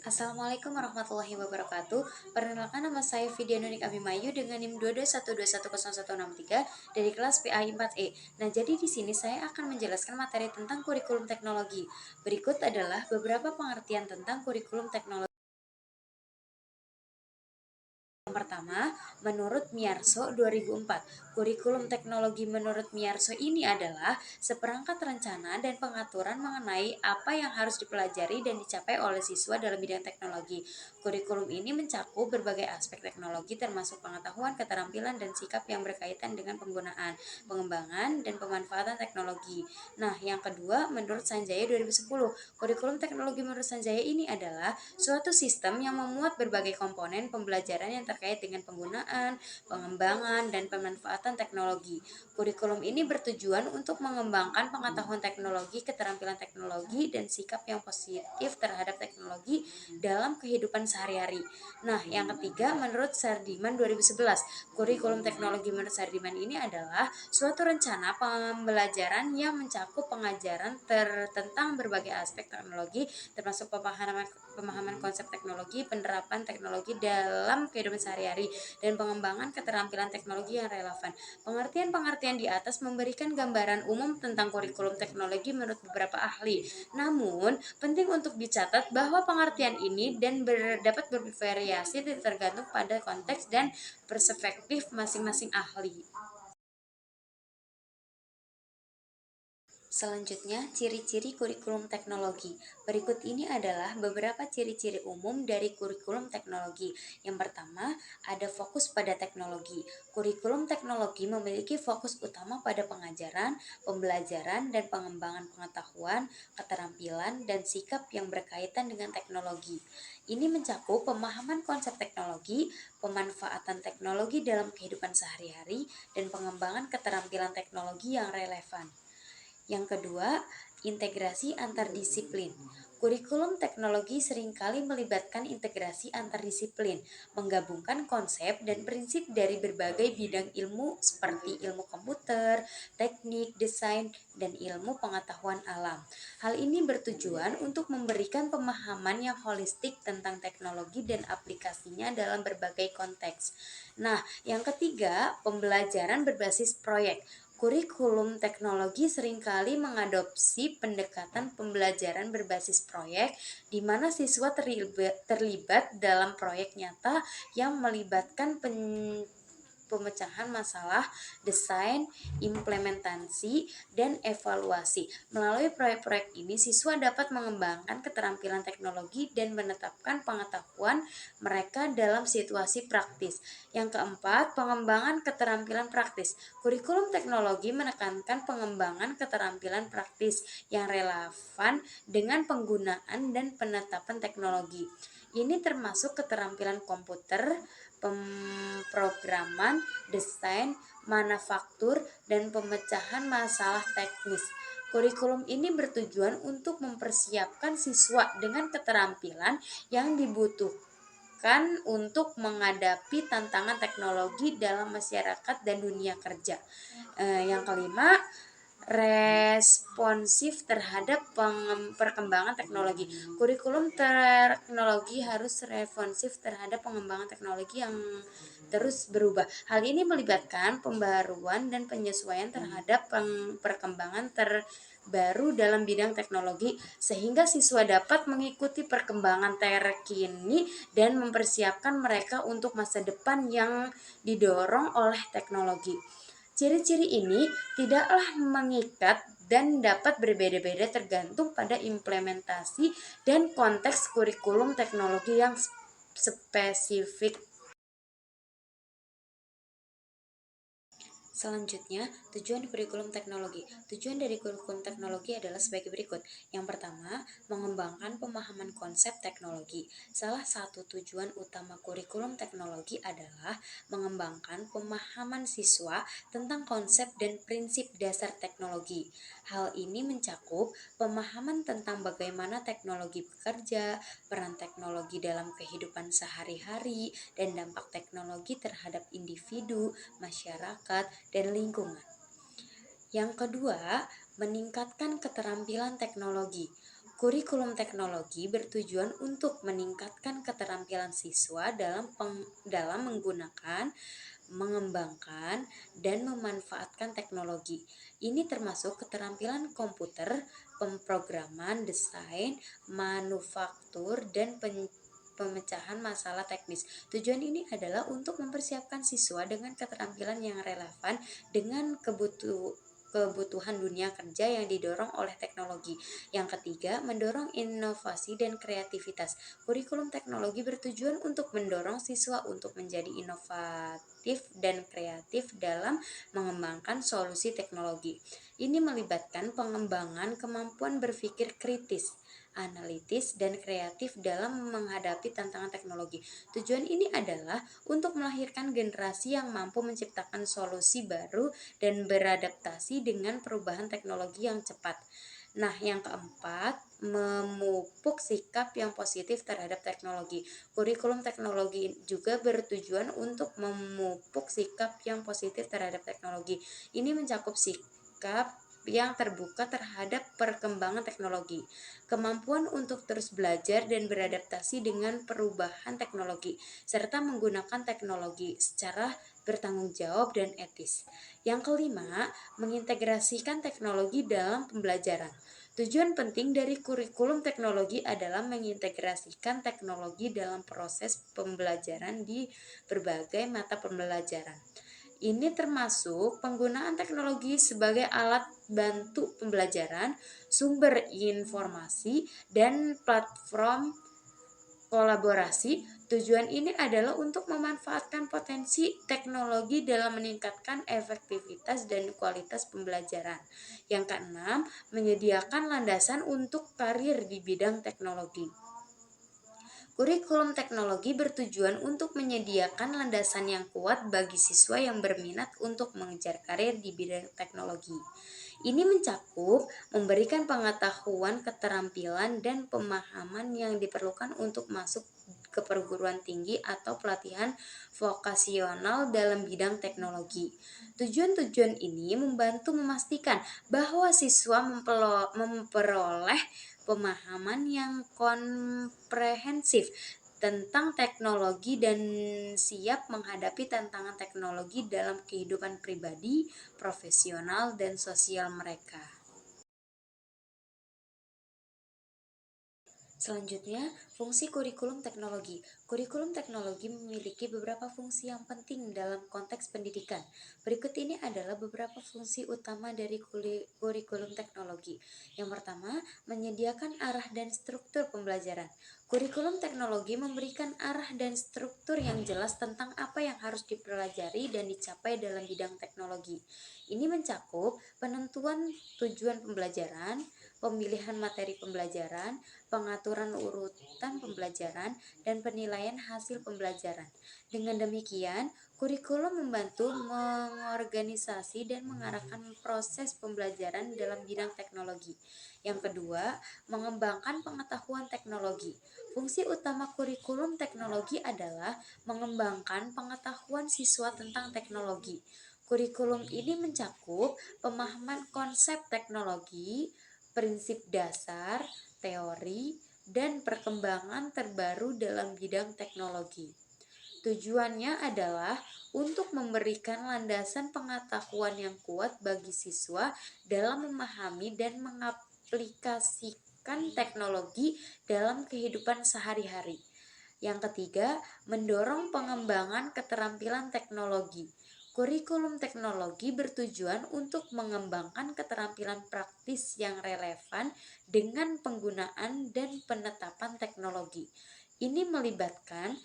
Assalamualaikum warahmatullahi wabarakatuh. Perkenalkan, nama saya Vidya Nunik Abimayu dengan NIM 221210163 dari kelas PAI 4E. Nah, jadi di sini saya akan menjelaskan materi tentang kurikulum teknologi. Berikut adalah beberapa pengertian tentang kurikulum teknologi. Yang pertama, menurut Miyarso 2004, kurikulum teknologi menurut Miyarso ini adalah seperangkat rencana dan pengaturan mengenai apa yang harus dipelajari dan dicapai oleh siswa dalam bidang teknologi. Kurikulum ini mencakup berbagai aspek teknologi termasuk pengetahuan, keterampilan, dan sikap yang berkaitan dengan penggunaan, pengembangan, dan pemanfaatan teknologi. Nah, yang kedua, menurut Sanjaya 2010, kurikulum teknologi menurut Sanjaya ini adalah suatu sistem yang memuat berbagai komponen pembelajaran yang terkait dengan penggunaan, pengembangan, dan pemanfaatan teknologi. Kurikulum ini bertujuan untuk mengembangkan pengetahuan teknologi, keterampilan teknologi, dan sikap yang positif terhadap teknologi dalam kehidupan sehari-hari. Nah, yang ketiga, menurut Sardiman 2011, kurikulum teknologi menurut Sardiman ini adalah suatu rencana pembelajaran yang mencakup pengajaran tentang berbagai aspek teknologi, termasuk pemahaman konsep teknologi, penerapan teknologi dalam kehidupan sehari-hari, dan pengembangan keterampilan teknologi yang relevan. Pengertian-pengertian di atas memberikan gambaran umum tentang kurikulum teknologi menurut beberapa ahli. Namun, penting untuk dicatat bahwa pengertian ini dapat bervariasi tergantung pada konteks dan perspektif masing-masing ahli. Selanjutnya, ciri-ciri kurikulum teknologi. Berikut ini adalah beberapa ciri-ciri umum dari kurikulum teknologi. Yang pertama, ada fokus pada teknologi. Kurikulum teknologi memiliki fokus utama pada pengajaran, pembelajaran, dan pengembangan pengetahuan, keterampilan, dan sikap yang berkaitan dengan teknologi. Ini mencakup pemahaman konsep teknologi, pemanfaatan teknologi dalam kehidupan sehari-hari, dan pengembangan keterampilan teknologi yang relevan. Yang kedua, integrasi antardisiplin. Kurikulum teknologi seringkali melibatkan integrasi antardisiplin, menggabungkan konsep dan prinsip dari berbagai bidang ilmu seperti ilmu komputer, teknik, desain, dan ilmu pengetahuan alam. Hal ini bertujuan untuk memberikan pemahaman yang holistik tentang teknologi dan aplikasinya dalam berbagai konteks. Nah, yang ketiga, pembelajaran berbasis proyek. Kurikulum teknologi seringkali mengadopsi pendekatan pembelajaran berbasis proyek, di mana siswa terlibat dalam proyek nyata yang melibatkan pemecahan masalah, desain, implementasi, dan evaluasi. Melalui proyek-proyek ini, siswa dapat mengembangkan keterampilan teknologi dan menetapkan pengetahuan mereka dalam situasi praktis. Yang keempat, pengembangan keterampilan praktis. Kurikulum teknologi menekankan pengembangan keterampilan praktis yang relevan dengan penggunaan dan penetapan teknologi. Ini termasuk keterampilan komputer, pemrograman, desain, manufaktur, dan pemecahan masalah teknis. Kurikulum ini bertujuan untuk mempersiapkan siswa dengan keterampilan yang dibutuhkan untuk menghadapi tantangan teknologi dalam masyarakat dan dunia kerja. Yang kelima, responsif terhadap perkembangan teknologi. Kurikulum teknologi harus responsif terhadap pengembangan teknologi yang terus berubah. Hal ini melibatkan pembaruan dan penyesuaian terhadap perkembangan terbaru dalam bidang teknologi, sehingga siswa dapat mengikuti perkembangan terkini dan mempersiapkan mereka untuk masa depan yang didorong oleh teknologi. Ciri-ciri ini tidaklah mengikat dan dapat berbeda-beda tergantung pada implementasi dan konteks kurikulum teknologi yang spesifik. Selanjutnya, tujuan kurikulum teknologi. Tujuan dari kurikulum teknologi adalah sebagai berikut. Yang pertama, mengembangkan pemahaman konsep teknologi. Salah satu tujuan utama kurikulum teknologi adalah mengembangkan pemahaman siswa tentang konsep dan prinsip dasar teknologi. Hal ini mencakup pemahaman tentang bagaimana teknologi bekerja, peran teknologi dalam kehidupan sehari-hari, dan dampak teknologi terhadap individu, masyarakat, dan lingkungan. Yang kedua, meningkatkan keterampilan teknologi. Kurikulum teknologi bertujuan untuk meningkatkan keterampilan siswa dalam menggunakan, mengembangkan, dan memanfaatkan teknologi. Ini termasuk keterampilan komputer, pemrograman, desain, manufaktur, dan pemecahan masalah teknis. Tujuan ini adalah untuk mempersiapkan siswa dengan keterampilan yang relevan dengan kebutuhan dunia kerja yang didorong oleh teknologi. Yang ketiga, mendorong inovasi dan kreativitas. Kurikulum teknologi bertujuan untuk mendorong siswa untuk menjadi inovatif dan kreatif dalam mengembangkan solusi teknologi. Ini melibatkan pengembangan kemampuan berpikir kritis, analitis, dan kreatif dalam menghadapi tantangan teknologi. Tujuan ini adalah untuk melahirkan generasi yang mampu menciptakan solusi baru dan beradaptasi dengan perubahan teknologi yang cepat. Nah, yang keempat, memupuk sikap yang positif terhadap teknologi. Kurikulum teknologi juga bertujuan untuk memupuk sikap yang positif terhadap teknologi. Ini mencakup sikap yang terbuka terhadap perkembangan teknologi, kemampuan untuk terus belajar dan beradaptasi dengan perubahan teknologi, serta menggunakan teknologi secara bertanggung jawab dan etis. Yang kelima, mengintegrasikan teknologi dalam pembelajaran. Tujuan penting dari kurikulum teknologi adalah mengintegrasikan teknologi dalam proses pembelajaran di berbagai mata pembelajaran. Ini termasuk penggunaan teknologi sebagai alat bantu pembelajaran, sumber informasi, dan platform kolaborasi. Tujuan ini adalah untuk memanfaatkan potensi teknologi dalam meningkatkan efektivitas dan kualitas pembelajaran. Yang keenam, menyediakan landasan untuk karir di bidang teknologi. Kurikulum teknologi bertujuan untuk menyediakan landasan yang kuat bagi siswa yang berminat untuk mengejar karir di bidang teknologi. Ini mencakup memberikan pengetahuan, keterampilan, dan pemahaman yang diperlukan untuk masuk ke perguruan tinggi atau pelatihan vokasional dalam bidang teknologi. Tujuan-tujuan ini membantu memastikan bahwa siswa memperoleh pemahaman yang komprehensif tentang teknologi dan siap menghadapi tantangan teknologi dalam kehidupan pribadi, profesional, dan sosial mereka. Selanjutnya, fungsi kurikulum teknologi. Kurikulum teknologi memiliki beberapa fungsi yang penting dalam konteks pendidikan. Berikut ini adalah beberapa fungsi utama dari kurikulum teknologi. Yang pertama, menyediakan arah dan struktur pembelajaran. Kurikulum teknologi memberikan arah dan struktur yang jelas tentang apa yang harus dipelajari dan dicapai dalam bidang teknologi. Ini mencakup penentuan tujuan pembelajaran, pemilihan materi pembelajaran, pengaturan urutan pembelajaran, dan penilaian hasil pembelajaran. Dengan demikian, kurikulum membantu mengorganisasi dan mengarahkan proses pembelajaran dalam bidang teknologi. Yang kedua, mengembangkan pengetahuan teknologi. Fungsi utama kurikulum teknologi adalah mengembangkan pengetahuan siswa tentang teknologi. Kurikulum ini mencakup pemahaman konsep teknologi, prinsip dasar, teori, dan perkembangan terbaru dalam bidang teknologi. Tujuannya adalah untuk memberikan landasan pengetahuan yang kuat bagi siswa dalam memahami dan mengaplikasikan teknologi dalam kehidupan sehari-hari. Yang ketiga, mendorong pengembangan keterampilan teknologi. Kurikulum teknologi bertujuan untuk mengembangkan keterampilan praktis yang relevan dengan penggunaan dan penetapan teknologi. Ini melibatkan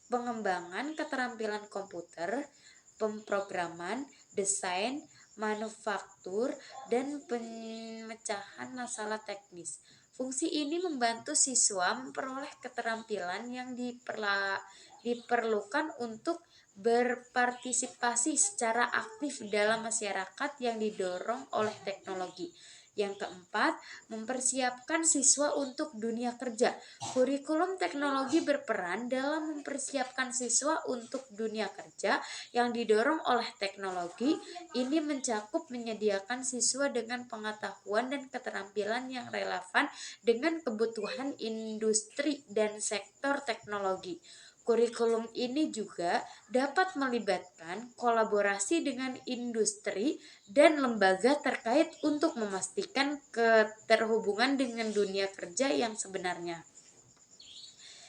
pengembangan keterampilan komputer, pemrograman, desain, manufaktur, dan pemecahan masalah teknis. Fungsi ini membantu siswa memperoleh keterampilan yang diperlukan untuk berpartisipasi secara aktif dalam masyarakat yang didorong oleh teknologi. Yang keempat, mempersiapkan siswa untuk dunia kerja. Kurikulum teknologi berperan dalam mempersiapkan siswa untuk dunia kerja yang didorong oleh teknologi. Ini mencakup menyediakan siswa dengan pengetahuan dan keterampilan yang relevan dengan kebutuhan industri dan sektor teknologi. Kurikulum ini juga dapat melibatkan kolaborasi dengan industri dan lembaga terkait untuk memastikan keterhubungan dengan dunia kerja yang sebenarnya.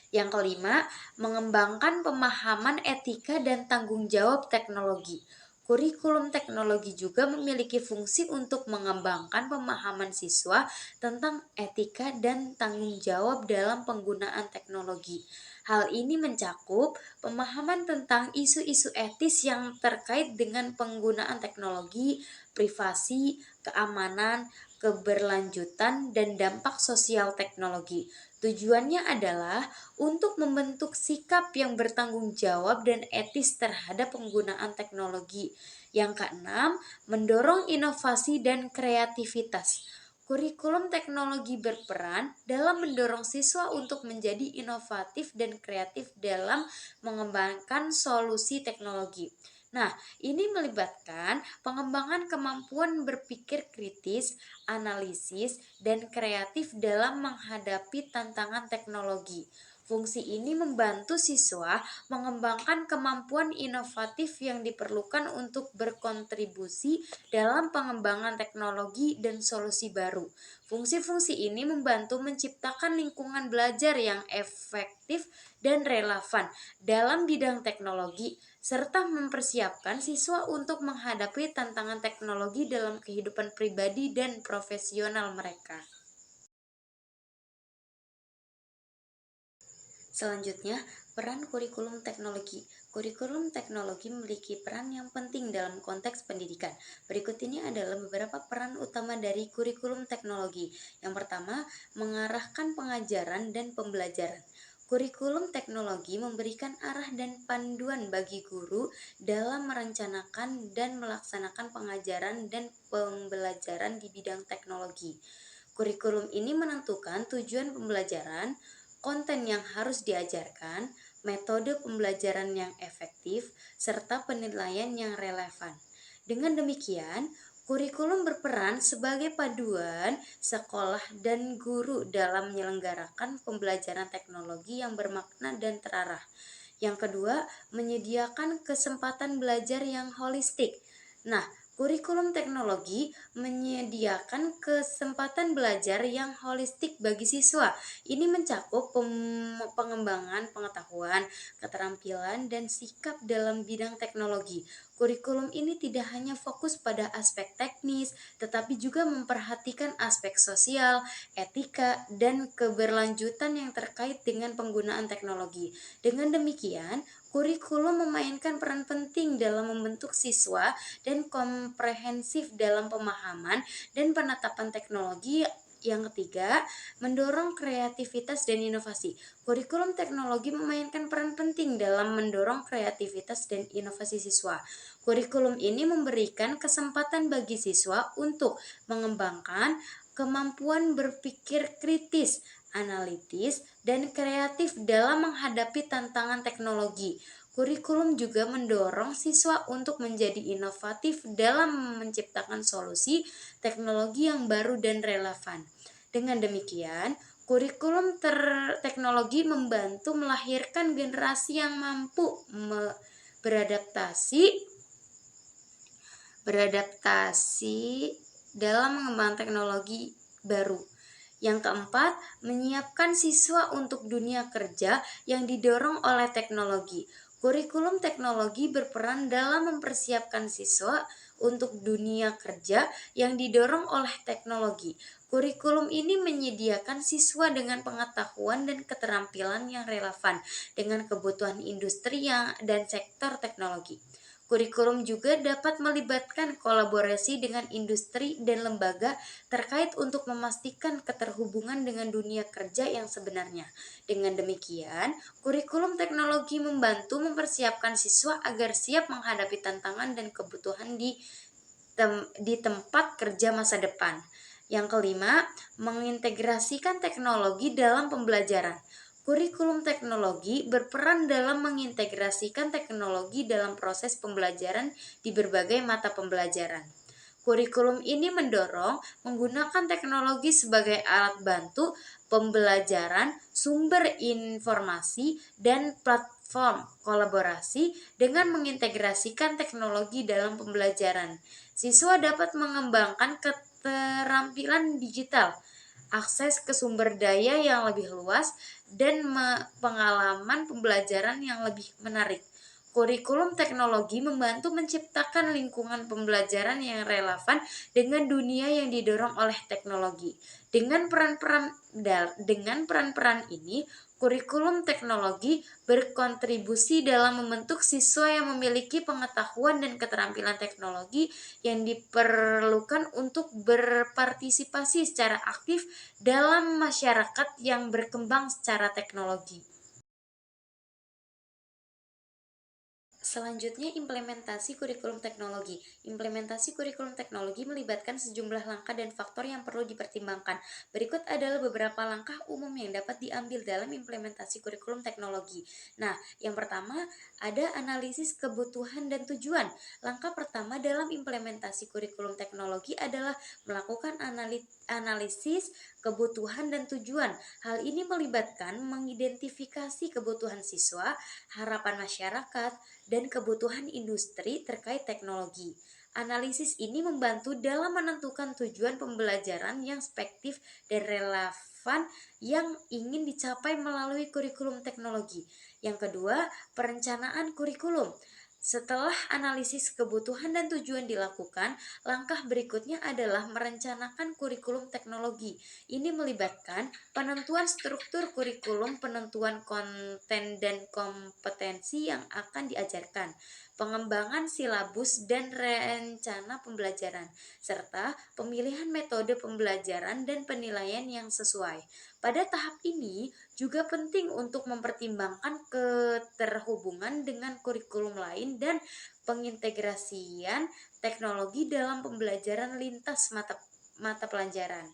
Yang kelima, mengembangkan pemahaman etika dan tanggung jawab teknologi. Kurikulum teknologi juga memiliki fungsi untuk mengembangkan pemahaman siswa tentang etika dan tanggung jawab dalam penggunaan teknologi. Hal ini mencakup pemahaman tentang isu-isu etis yang terkait dengan penggunaan teknologi, privasi, keamanan, keberlanjutan, dan dampak sosial teknologi. Tujuannya adalah untuk membentuk sikap yang bertanggung jawab dan etis terhadap penggunaan teknologi. Yang keenam, mendorong inovasi dan kreativitas. Kurikulum teknologi berperan dalam mendorong siswa untuk menjadi inovatif dan kreatif dalam mengembangkan solusi teknologi. Nah, ini melibatkan pengembangan kemampuan berpikir kritis, analisis, dan kreatif dalam menghadapi tantangan teknologi. Fungsi ini membantu siswa mengembangkan kemampuan inovatif yang diperlukan untuk berkontribusi dalam pengembangan teknologi dan solusi baru. Fungsi-fungsi ini membantu menciptakan lingkungan belajar yang efektif dan relevan dalam bidang teknologi, serta mempersiapkan siswa untuk menghadapi tantangan teknologi dalam kehidupan pribadi dan profesional mereka. Selanjutnya, peran kurikulum teknologi. Kurikulum teknologi memiliki peran yang penting dalam konteks pendidikan. Berikut ini adalah beberapa peran utama dari kurikulum teknologi. Yang pertama, mengarahkan pengajaran dan pembelajaran. Kurikulum teknologi memberikan arah dan panduan bagi guru dalam merencanakan dan melaksanakan pengajaran dan pembelajaran di bidang teknologi. Kurikulum ini menentukan tujuan pembelajaran, konten yang harus diajarkan, metode pembelajaran yang efektif, serta penilaian yang relevan. Dengan demikian, kurikulum berperan sebagai paduan sekolah dan guru dalam menyelenggarakan pembelajaran teknologi yang bermakna dan terarah. Yang kedua, menyediakan kesempatan belajar yang holistik. Nah, kurikulum teknologi menyediakan kesempatan belajar yang holistik bagi siswa. Ini mencakup pengembangan pengetahuan, keterampilan, dan sikap dalam bidang teknologi. Kurikulum ini tidak hanya fokus pada aspek teknis, tetapi juga memperhatikan aspek sosial, etika, dan keberlanjutan yang terkait dengan penggunaan teknologi. Dengan demikian, kurikulum memainkan peran penting dalam membentuk siswa dan komprehensif dalam pemahaman dan penetapan teknologi. Yang ketiga, mendorong kreativitas dan inovasi. Kurikulum teknologi memainkan peran penting dalam mendorong kreativitas dan inovasi siswa. Kurikulum ini memberikan kesempatan bagi siswa untuk mengembangkan kemampuan berpikir kritis, analitis, dan kreatif dalam menghadapi tantangan teknologi. Kurikulum juga mendorong siswa untuk menjadi inovatif dalam menciptakan solusi teknologi yang baru dan relevan. Dengan demikian, kurikulum teknologi membantu melahirkan generasi yang mampu beradaptasi dalam mengembangkan teknologi baru. Yang keempat, menyiapkan siswa untuk dunia kerja yang didorong oleh teknologi. Kurikulum teknologi berperan dalam mempersiapkan siswa untuk dunia kerja yang didorong oleh teknologi. Kurikulum ini menyediakan siswa dengan pengetahuan dan keterampilan yang relevan dengan kebutuhan industri dan sektor teknologi. Kurikulum juga dapat melibatkan kolaborasi dengan industri dan lembaga terkait untuk memastikan keterhubungan dengan dunia kerja yang sebenarnya. Dengan demikian, kurikulum teknologi membantu mempersiapkan siswa agar siap menghadapi tantangan dan kebutuhan di tempat kerja masa depan. Yang kelima, mengintegrasikan teknologi dalam pembelajaran. Kurikulum teknologi berperan dalam mengintegrasikan teknologi dalam proses pembelajaran di berbagai mata pembelajaran. Kurikulum ini mendorong menggunakan teknologi sebagai alat bantu pembelajaran, sumber informasi, dan platform kolaborasi dengan mengintegrasikan teknologi dalam pembelajaran. Siswa dapat mengembangkan keterampilan digital, akses ke sumber daya yang lebih luas, dan pengalaman pembelajaran yang lebih menarik. Kurikulum teknologi membantu menciptakan lingkungan pembelajaran yang relevan dengan dunia yang didorong oleh teknologi. Dengan peran-peran ini, kurikulum teknologi berkontribusi dalam membentuk siswa yang memiliki pengetahuan dan keterampilan teknologi yang diperlukan untuk berpartisipasi secara aktif dalam masyarakat yang berkembang secara teknologi. Selanjutnya, implementasi kurikulum teknologi. Implementasi kurikulum teknologi melibatkan sejumlah langkah dan faktor yang perlu dipertimbangkan. Berikut adalah beberapa langkah umum yang dapat diambil dalam implementasi kurikulum teknologi. Nah, yang pertama ada analisis kebutuhan dan tujuan. Langkah pertama dalam implementasi kurikulum teknologi adalah melakukan analisis kebutuhan dan tujuan. Hal ini melibatkan mengidentifikasi kebutuhan siswa, harapan masyarakat, dan kebutuhan industri terkait teknologi. Analisis ini membantu dalam menentukan tujuan pembelajaran yang efektif dan relevan yang ingin dicapai melalui kurikulum teknologi. Yang kedua, perencanaan kurikulum. Setelah analisis kebutuhan dan tujuan dilakukan, langkah berikutnya adalah merencanakan kurikulum teknologi. Ini melibatkan penentuan struktur kurikulum, penentuan konten dan kompetensi yang akan diajarkan, pengembangan silabus dan rencana pembelajaran, serta pemilihan metode pembelajaran dan penilaian yang sesuai. Pada tahap ini juga penting untuk mempertimbangkan keterhubungan dengan kurikulum lain dan pengintegrasian teknologi dalam pembelajaran lintas mata pelajaran.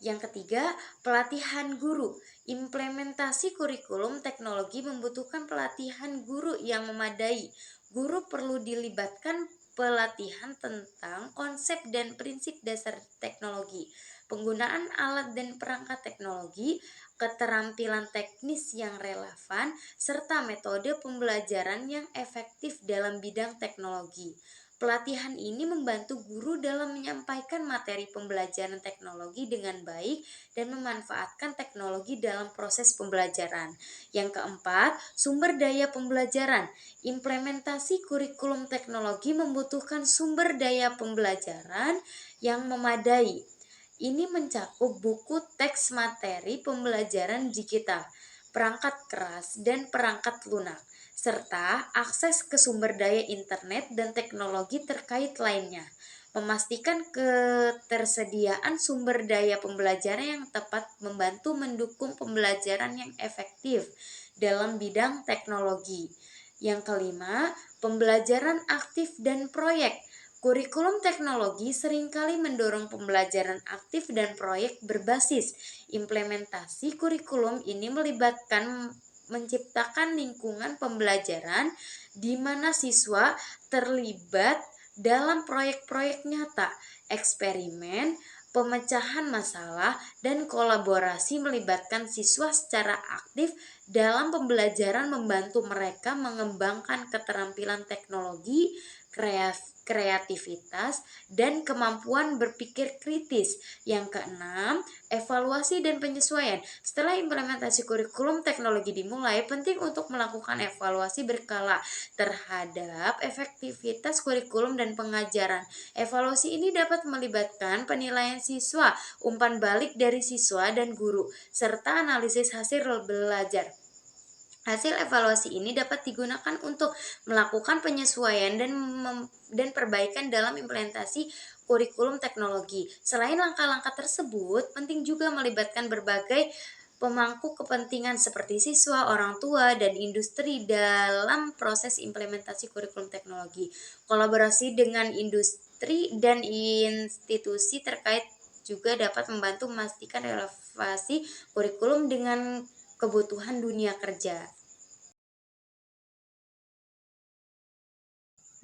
Yang ketiga, pelatihan guru. Implementasi kurikulum teknologi membutuhkan pelatihan guru yang memadai. Guru perlu dilibatkan pelatihan tentang konsep dan prinsip dasar teknologi, penggunaan alat dan perangkat teknologi, keterampilan teknis yang relevan, serta metode pembelajaran yang efektif dalam bidang teknologi. Pelatihan ini membantu guru dalam menyampaikan materi pembelajaran teknologi dengan baik dan memanfaatkan teknologi dalam proses pembelajaran. Yang keempat, sumber daya pembelajaran. Implementasi kurikulum teknologi membutuhkan sumber daya pembelajaran yang memadai. Ini mencakup buku teks materi pembelajaran digital, perangkat keras, dan perangkat lunak, serta akses ke sumber daya internet dan teknologi terkait lainnya. Memastikan ketersediaan sumber daya pembelajaran yang tepat membantu mendukung pembelajaran yang efektif dalam bidang teknologi. Yang kelima, pembelajaran aktif dan proyek. Kurikulum teknologi seringkali mendorong pembelajaran aktif dan proyek berbasis. Implementasi kurikulum ini melibatkan menciptakan lingkungan pembelajaran di mana siswa terlibat dalam proyek-proyek nyata, eksperimen, pemecahan masalah, dan kolaborasi melibatkan siswa secara aktif dalam pembelajaran, membantu mereka mengembangkan keterampilan teknologi, kreativitas, dan kemampuan berpikir kritis. Yang keenam, evaluasi dan penyesuaian. Setelah implementasi kurikulum teknologi dimulai, penting untuk melakukan evaluasi berkala terhadap efektivitas kurikulum dan pengajaran. Evaluasi ini dapat melibatkan penilaian siswa, umpan balik dari siswa dan guru, serta analisis hasil belajar. Hasil evaluasi ini dapat digunakan untuk melakukan penyesuaian dan perbaikan dalam implementasi kurikulum teknologi. Selain langkah-langkah tersebut, penting juga melibatkan berbagai pemangku kepentingan seperti siswa, orang tua, dan industri dalam proses implementasi kurikulum teknologi. Kolaborasi dengan industri dan institusi terkait juga dapat membantu memastikan relevansi kurikulum dengan kebutuhan dunia kerja.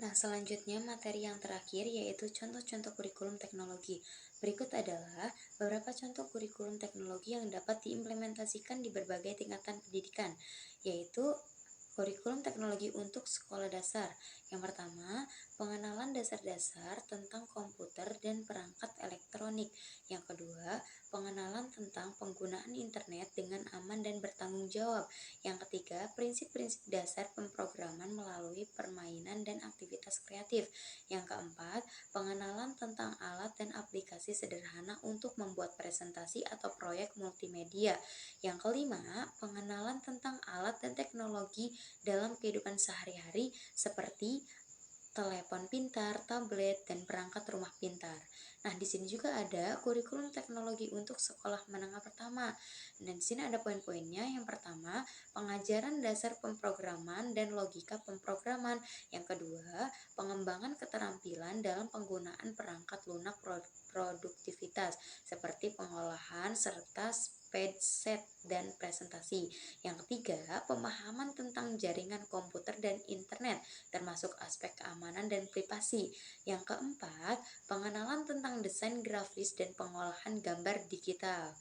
Nah, selanjutnya materi yang terakhir yaitu contoh-contoh kurikulum teknologi. Berikut adalah beberapa contoh kurikulum teknologi yang dapat diimplementasikan di berbagai tingkatan pendidikan, yaitu kurikulum teknologi untuk sekolah dasar. Yang pertama, pengenalan dasar-dasar tentang komputer dan perangkat elektronik. Yang kedua, pengenalan tentang penggunaan internet dengan aman dan bertanggung jawab. Yang ketiga, prinsip-prinsip dasar pemrograman melalui permainan dan aktivitas kreatif. Yang keempat, pengenalan tentang alat dan aplikasi sederhana untuk membuat presentasi atau proyek multimedia. Yang kelima, pengenalan tentang alat dan teknologi dalam kehidupan sehari-hari seperti telepon pintar, tablet, dan perangkat rumah pintar. Nah, di sini juga ada kurikulum teknologi untuk sekolah menengah pertama. Dan di sini ada poin-poinnya. Yang pertama, pengajaran dasar pemrograman dan logika pemrograman. Yang kedua, pengembangan keterampilan dalam penggunaan perangkat lunak produktivitas seperti pengolahan serta spreadsheet dan presentasi. Yang ketiga, pemahaman tentang jaringan komputer dan internet termasuk aspek keamanan dan privasi. Yang keempat, pengenalan tentang desain grafis dan pengolahan gambar digital.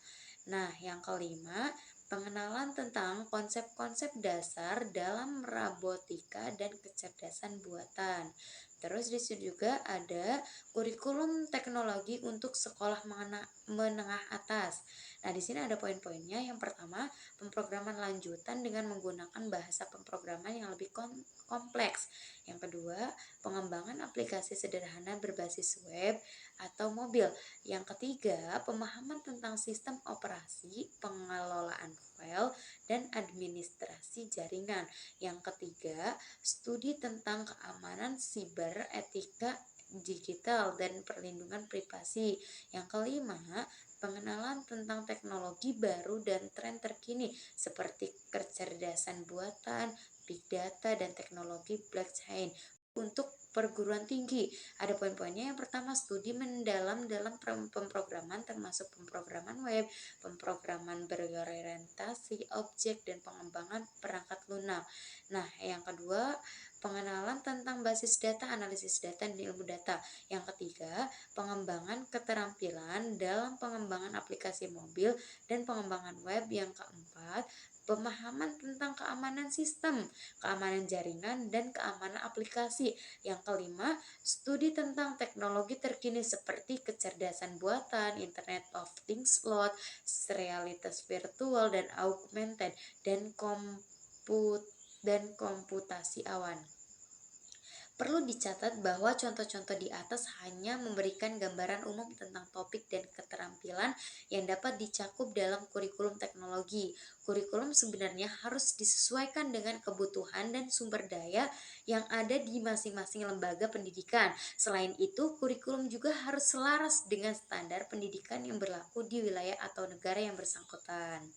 Nah, yang kelima, pengenalan tentang konsep-konsep dasar dalam robotika dan kecerdasan buatan. Terus di sini juga ada kurikulum teknologi untuk sekolah menengah atas. Nah, di sini ada poin-poinnya. Yang pertama, pemrograman lanjutan dengan menggunakan bahasa pemrograman yang lebih kompleks. Yang kedua, pengembangan aplikasi sederhana berbasis web atau mobil. Yang ketiga, pemahaman tentang sistem operasi, pengelolaan file, dan administrasi jaringan. Yang ketiga, studi tentang keamanan siber, etika digital, dan perlindungan privasi. Yang kelima, pengenalan tentang teknologi baru dan tren terkini seperti kecerdasan buatan, big data, dan teknologi blockchain. Untuk perguruan tinggi, ada poin-poinnya. Yang pertama, studi mendalam dalam pemrograman termasuk pemrograman web, pemrograman berorientasi objek, dan pengembangan perangkat lunak. Nah, yang kedua, pengenalan tentang basis data, analisis data, dan ilmu data. Yang ketiga, pengembangan keterampilan dalam pengembangan aplikasi mobil dan pengembangan web. Yang keempat, pemahaman tentang keamanan sistem, keamanan jaringan, dan keamanan aplikasi. Yang kelima, studi tentang teknologi terkini seperti kecerdasan buatan, Internet of Things, realitas virtual dan augmented, dan komputasi awan. Perlu dicatat bahwa contoh-contoh di atas hanya memberikan gambaran umum tentang topik dan keterampilan yang dapat dicakup dalam kurikulum teknologi. Kurikulum sebenarnya harus disesuaikan dengan kebutuhan dan sumber daya yang ada di masing-masing lembaga pendidikan. Selain itu, kurikulum juga harus selaras dengan standar pendidikan yang berlaku di wilayah atau negara yang bersangkutan.